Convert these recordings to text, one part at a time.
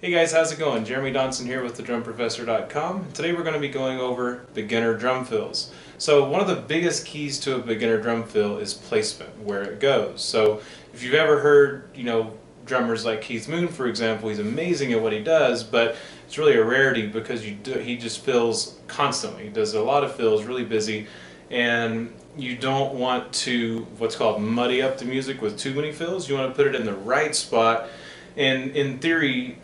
Hey guys, how's it going? Jeremy Donson here with thedrumprofessor.com. Today we're going to be going over beginner drum fills. So one of the biggest keys to a beginner drum fill is placement, where it goes. So if you've ever heard, drummers like Keith Moon, for example, he's amazing at what he does, but it's really a rarity because he just fills constantly. He does a lot of fills, really busy, and you don't want to, what's called, muddy up the music with too many fills. You want to put it in the right spot. And in theory,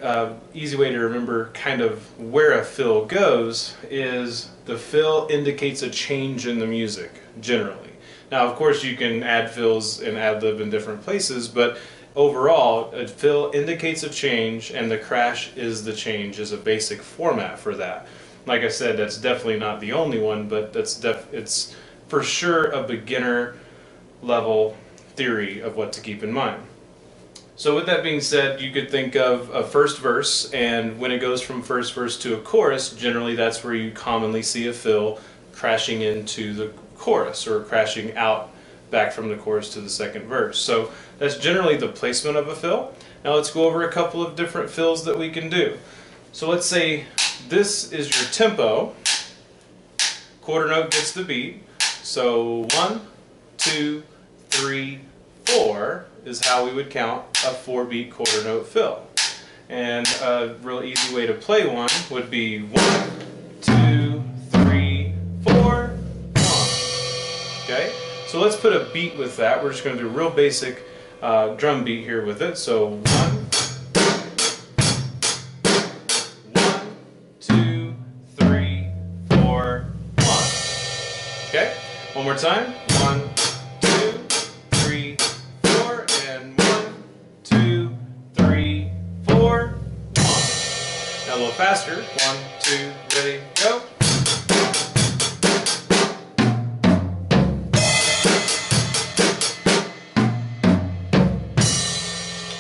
easy way to remember kind of where a fill goes is the fill indicates a change in the music, generally. Now, of course, you can add fills and ad-lib in different places, but overall, a fill indicates a change, and the crash is the change is a basic format for that. Like I said, that's definitely not the only one, but it's for sure a beginner level theory of what to keep in mind. So with that being said, you could think of a first verse, and when it goes from first verse to a chorus, generally that's where you commonly see a fill crashing into the chorus or crashing out back from the chorus to the second verse. So that's generally the placement of a fill. Now let's go over a couple of different fills that we can do. So let's say this is your tempo, quarter note gets the beat, so 1, 2, 3, 4 is how we would count a 4-beat quarter note fill. And a real easy way to play one would be 1, 2, 3, 4, 1. Okay? So let's put a beat with that. We're just going to do a real basic drum beat here with it. So 1, 2, 3, 4, 1. Okay? One more time. 1, 2, 3, 4, and 1, 2, 3, 4, 1. Now a little faster. 1, 2, ready, go.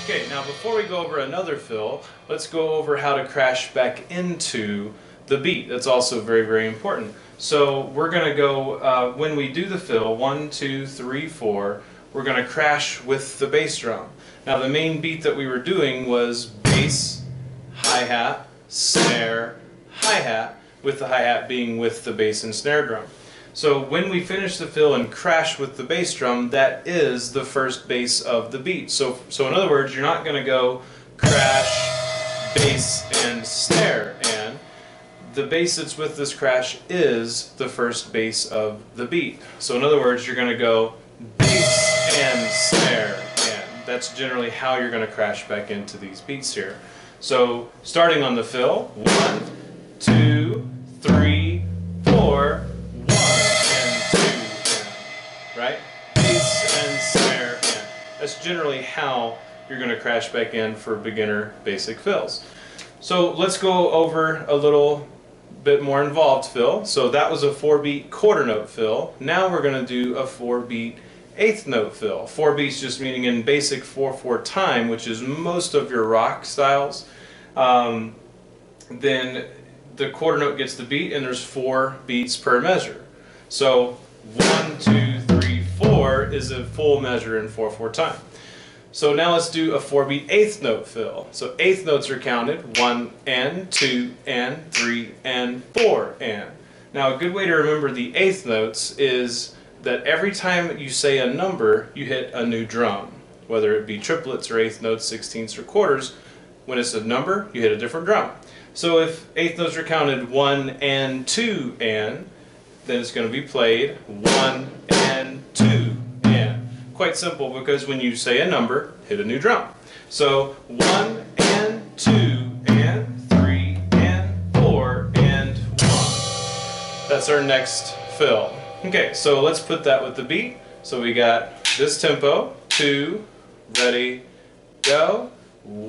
Okay, now before we go over another fill, let's go over how to crash back into the beat. That's also very, very important. So we're going to go, when we do the fill, 1, 2, 3, 4, we're going to crash with the bass drum. Now the main beat that we were doing was bass, hi-hat, snare, hi-hat, with the hi-hat being with the bass and snare drum. So when we finish the fill and crash with the bass drum, that is the first bass of the beat. So in other words, you're not going to go crash, bass, and snare, and the bass that's with this crash is the first bass of the beat. So in other words, you're going to go bass and snare, and that's generally how you're going to crash back into these beats here. So starting on the fill, 1, 2, 3, 4, 1, and 2, and, right? Bass and snare, and. That's generally how you're going to crash back in for beginner basic fills. So let's go over a little bit more involved fill. So that was a 4-beat quarter note fill. Now we're going to do a 4-beat eighth note fill. 4 beats just meaning in basic 4/4 time, which is most of your rock styles. Then the quarter note gets the beat, and there's 4 beats per measure. So 1, 2, 3, 4 is a full measure in 4/4 time. So now let's do a 4-beat eighth note fill. So eighth notes are counted 1 and 2 and 3 and 4 and. Now a good way to remember the eighth notes is that every time you say a number, you hit a new drum. Whether it be triplets or eighth notes, sixteenths, or quarters, when it's a number, you hit a different drum. So if eighth notes are counted 1 and 2 and, then it's going to be played 1 and 2. Quite simple, because when you say a number, hit a new drum. So 1 and 2 and 3 and 4 and 1. That's our next fill. Okay, so let's put that with the beat. So we got this tempo, 2, ready, go, 1,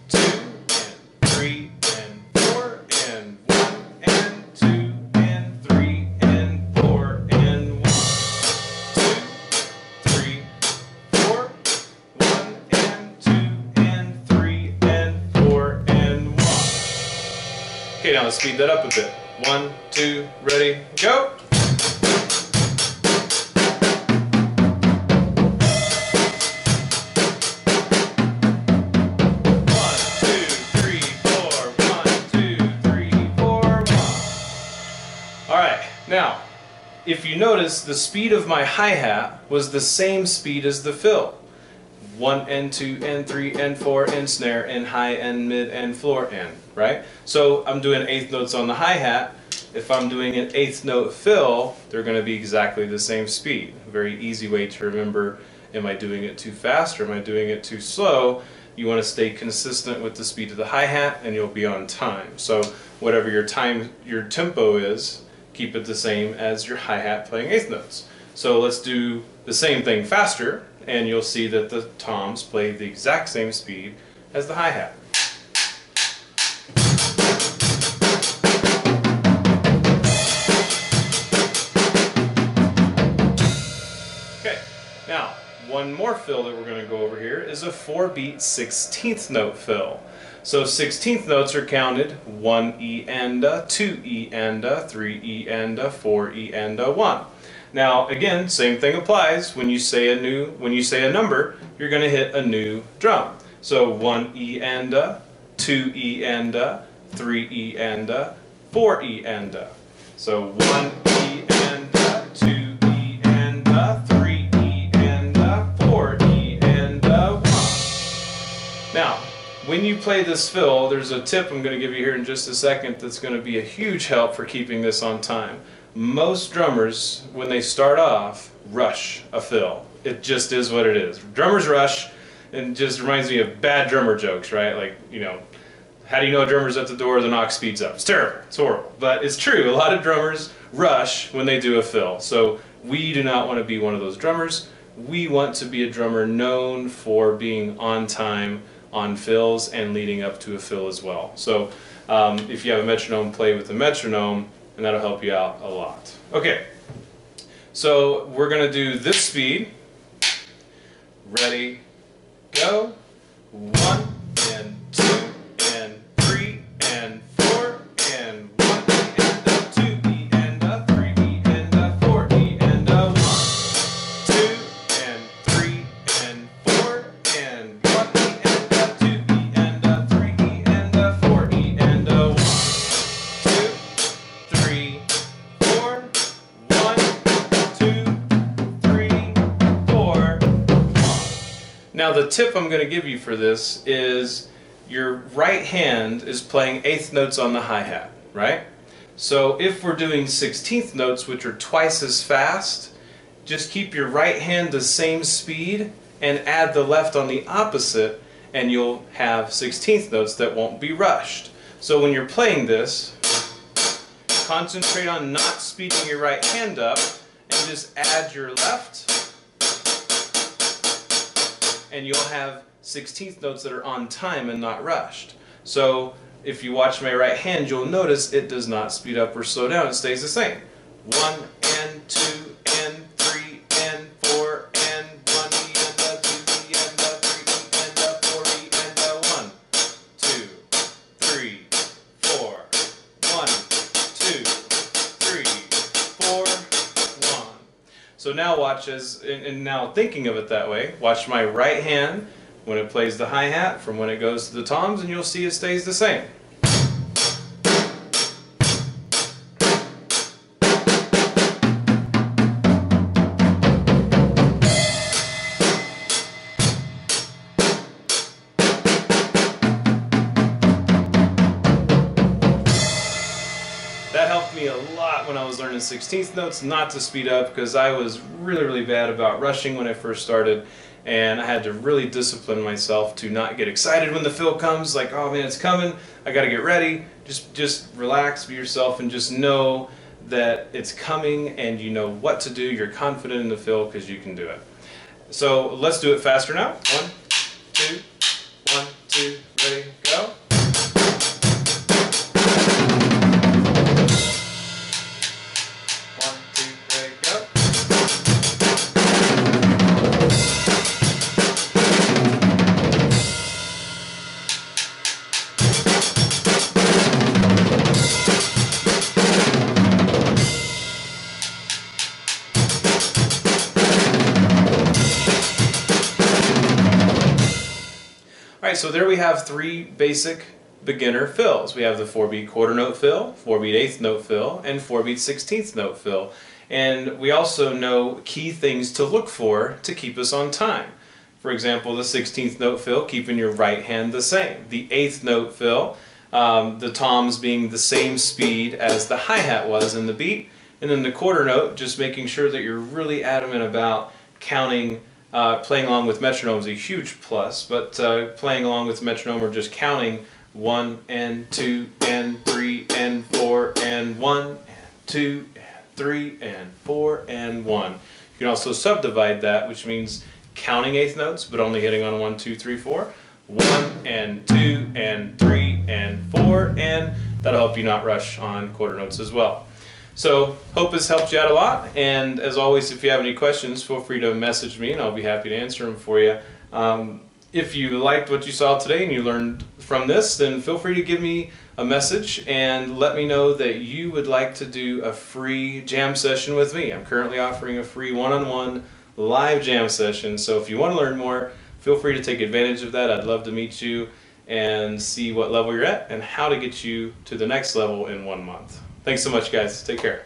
2, and 3 and 4 and 1 and 2 and 3 and 4 and 1. Okay, now let's speed that up a bit. 1, 2, ready, go! 1, 2, Now, if you notice, the speed of my hi-hat was the same speed as the fill. 1, N2, N3, N4, N snare, N high, N mid, N floor, N, right? So I'm doing eighth notes on the hi-hat. If I'm doing an eighth note fill, they're going to be exactly the same speed. A very easy way to remember, am I doing it too fast or am I doing it too slow? You want to stay consistent with the speed of the hi-hat and you'll be on time. So whatever your tempo is, keep it the same as your hi-hat playing eighth notes. So let's do the same thing faster, and you'll see that the toms play the exact same speed as the hi-hat. Okay, now one more fill that we're going to go over here is a 4-beat 16th note fill. So 16th notes are counted 1 E and a, 2 E and a, 3 E and a, 4 E and a, 1. Now again, same thing applies. When you say a number, you're going to hit a new drum. So 1 E and a, 2 E and a, 3 E and a, 4 E and a. So 1 E and a, 2 E and a, 3 E and a, 4 E and a, 1. Now, when you play this fill, there's a tip I'm going to give you here in just a second that's going to be a huge help for keeping this on time. Most drummers, when they start off, rush a fill. It just is what it is. Drummers rush, and it just reminds me of bad drummer jokes, right? Like, you know, how do you know a drummer's at the door? The knock speeds up. It's terrible. It's horrible. But it's true. A lot of drummers rush when they do a fill. So we do not want to be one of those drummers. We want to be a drummer known for being on time on fills and leading up to a fill as well. So if you have a metronome, play with the metronome, and that'll help you out a lot. Okay, so we're going to do this speed. Ready, go. 1 and 2 and 3 and 4 and 1 and a 2 E and a 3 E and a 4 E and a 1, 2 and 3 and 4 and 1 E and a 2 E and a 3 E and a 4 E and a 1, 2, 3, 4, 1, 2, 3, 4, 1. Now the tip I'm going to give you for this is your right hand is playing eighth notes on the hi-hat, right? So if we're doing 16th notes, which are twice as fast, just keep your right hand the same speed and add the left on the opposite, and you'll have 16th notes that won't be rushed. So when you're playing this, concentrate on not speeding your right hand up and just add your left, and you'll have 16th notes that are on time and not rushed. So if you watch my right hand, you'll notice it does not speed up or slow down. It stays the same. 1 and 2 and 3 and 4 and 1 E and a 2 E and a 3 E and a 4 E and a 1, 2, 3, 4, 1, 2, 3, 4, 1. So now watch and now thinking of it that way, watch my right hand when it plays the hi-hat from when it goes to the toms, and you'll see it stays the same. That helped me a lot when I was learning 16th notes, not to speed up, because I was really bad about rushing when I first started, and I had to really discipline myself to not get excited when the fill comes, like, oh man, it's coming, I gotta get ready. Just relax, be yourself, and just know that it's coming and you know what to do. You're confident in the fill because you can do it. So let's do it faster now. 1, 2, 1, 2, ready, go. Alright, so there we have 3 basic beginner fills. We have the 4-beat quarter note fill, 4-beat eighth note fill, and 4-beat 16th note fill. And we also know key things to look for to keep us on time. For example, the 16th note fill, keeping your right hand the same. The 8th note fill, the toms being the same speed as the hi-hat was in the beat. And then the quarter note, just making sure that you're really adamant about counting. Playing along with metronome is a huge plus, but playing along with metronome or just counting 1 and 2 and 3 and 4 and 1 and 2 and 3 and 4 and 1. You can also subdivide that, which means counting eighth notes but only hitting on 1, 2, 3, 4. 1 and 2 and 3 and 4, and that'll help you not rush on quarter notes as well. So, hope this helped you out a lot, and as always, if you have any questions, feel free to message me and I'll be happy to answer them for you. If you liked what you saw today and you learned from this, then feel free to give me a message and let me know that you would like to do a free jam session with me. I'm currently offering a free one-on-one live jam session, so if you want to learn more, feel free to take advantage of that. I'd love to meet you and see what level you're at and how to get you to the next level in 1 month. Thanks so much, guys. Take care.